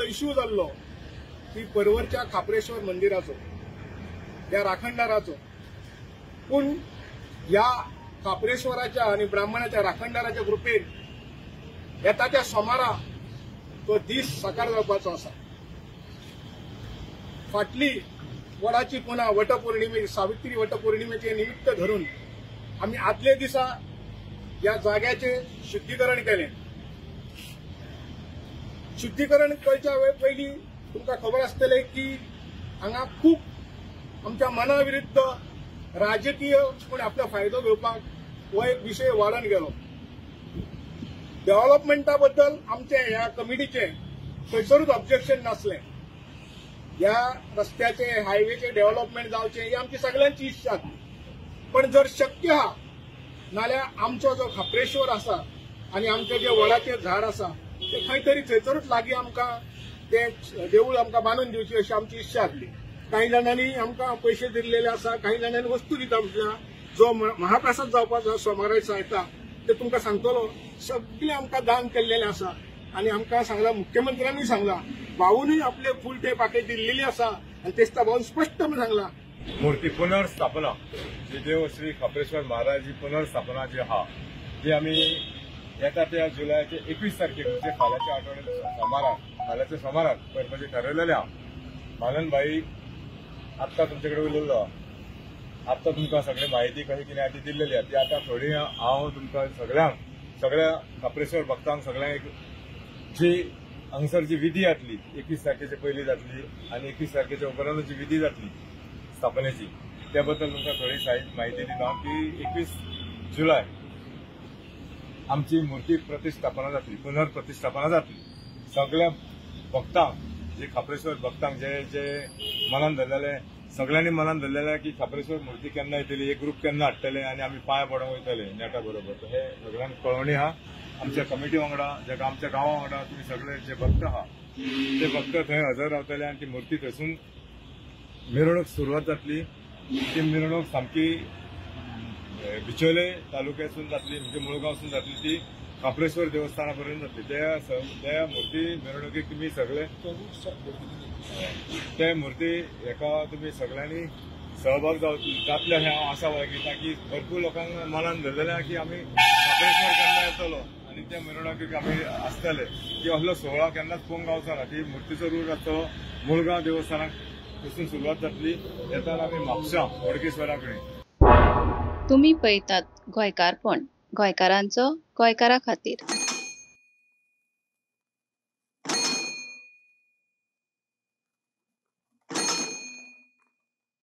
Issue जाल्लो की परवरच्या खापरेश्वर मंदिराचो त्या राखणदाराचो, पूण ह्या खापरेश्वराच्या आणि ब्राह्मणाच्या राखणदाराच्या ग्रुपेन येताच्या सोमारा तो दीस साकार जावपाचो आसा। फाटली वडाची पुन्हा वटपौर्णिमे सावित्री वटपौर्णिमेचे निमित्त धरून आम्ही आदले दिसा या जाग्याचे शुद्धीकरण केले। शुद्धीकरण करच्या वेळ पयली तुमकां खबर आसतले की हांगा खूब आमच्या मना विरुद्ध राजकीय पण आपला फायदो घेवपाक हो एक विषय वाढन गेलो। डेव्हलपमेंटा बद्दल आमचे ह्या कमिटीचे खंयसरूच ऑब्जेक्शन नासले। ह्या रस्त्याचे हायवेचे डेव्हलपमेंट जावचे ही आमची सगळ्यांची इच्छा आसली, पण जर शक्य हा नाल्यार आमचो जो खापरेश्वर आसा आणि आमचे जे वडाचे झाड आसा ते खंय तरी थंयसरूच लागीं आमकां ते देवूळ आमकां बांदून दिवची अशी आमची इच्छा आसली। काही जाणांनी आमकां पयशे दिल्लेले आसा, काही जाणांनी वस्तू दिता म्हटल्या जो महाप्रसाद जावपाचो सोमारा दिसा येता ते तुमकां सांगतलो सगळे आमकां दान केल्लेले आसा। आणि आमकां सांगला, मुख्यमंत्र्यांनी सांगला, भाऊनय आपले फूल ते पाकिट दिल्लेली आसा आणि तेच भाऊन स्पष्टपणे सांगला मूर्ती पुनर्स्थापना जी देव श्री खापरेश्वर महाराज पुनर्स्थापना जी आहा ती आम्ही येता त्या जुलयाचे 21 तारखेक म्हणजे फाल्याच्या आठवड्यात फाल्याच्या सोमाराक करपाचें ठरयलेलें आहा। माननभाई आत्ता तुमचे कडेन उलयल्लो, आत्ता तुमकां सगळी माहिती कशी कितें आहा ती दिल्लेली आहा ती आतां थोडी हांव तुमकां सगळ्या खापरेश्वर भक्तांक सगळ्यांक जी हांगसर जी विधी जातली 21 तारखेच्या पयली जातली आणि 21 तारखेच्या उपरांत जी विधी जातली स्थापनेची त्या बद्दल तुमकां थोडी माहिती दिता की 21 जुलय आमची मूर्ती प्रतिष्ठापना जातली, पुनर्प्रतिष्ठापना जातली। सगळ्या भक्तांक जे खापरेश्वर भक्तांक जे जे मनान धरलेले सगळ्यांनी मनान धरलेले की खापरेश्वर मूर्ती केन्ना येतली, एक ग्रुप केन्ना हाडटले आणि आम्ही पांय पडोवंक वयतले नेटा बरोबर, हे सगळ्यांक कळवणी आहा। आमच्या कमिटी वांगडा जे आमच्या गांवा वांगडा तुम्ही सगळे जे भक्त आहा ते भक्त थंय हजर रावतले आणि ती मूर्ती थंयसून मिरवणूक सुरवात जातली। ती मिरवणूक सामकी बिचोले तालुक्यासून जातली, म्हणजे मुळगांवसून जातली, ती खापरेश्वर देवस्थाना पर्यंत जातली। त्या मूर्ती मिरवणुकीक तुम्ही सगळे त्या मूर्ती एका तुम्ही सगळ्यांनी सहभाग जातले हे हांव आशा बाळगिता की भरपूर लोकांक मनान धरलेले की आम्ही खापरेश्वर केन्ना येतलो आणि त्या मिरवणुकीक आम्ही आसतले की असलो सोहळा केन्नाच पळोवंक गावचो ना। ती मूर्तीचो रूट आसतलो मुळगांव देवस्थानाक थंयसून सुरवात जातली, येताना आम्ही म्हापशां बोडगेश्वरा कडेन। तुम्ही पळयतात गोंयकारपण, गोंयकारांचो गोंयकारा खातीर।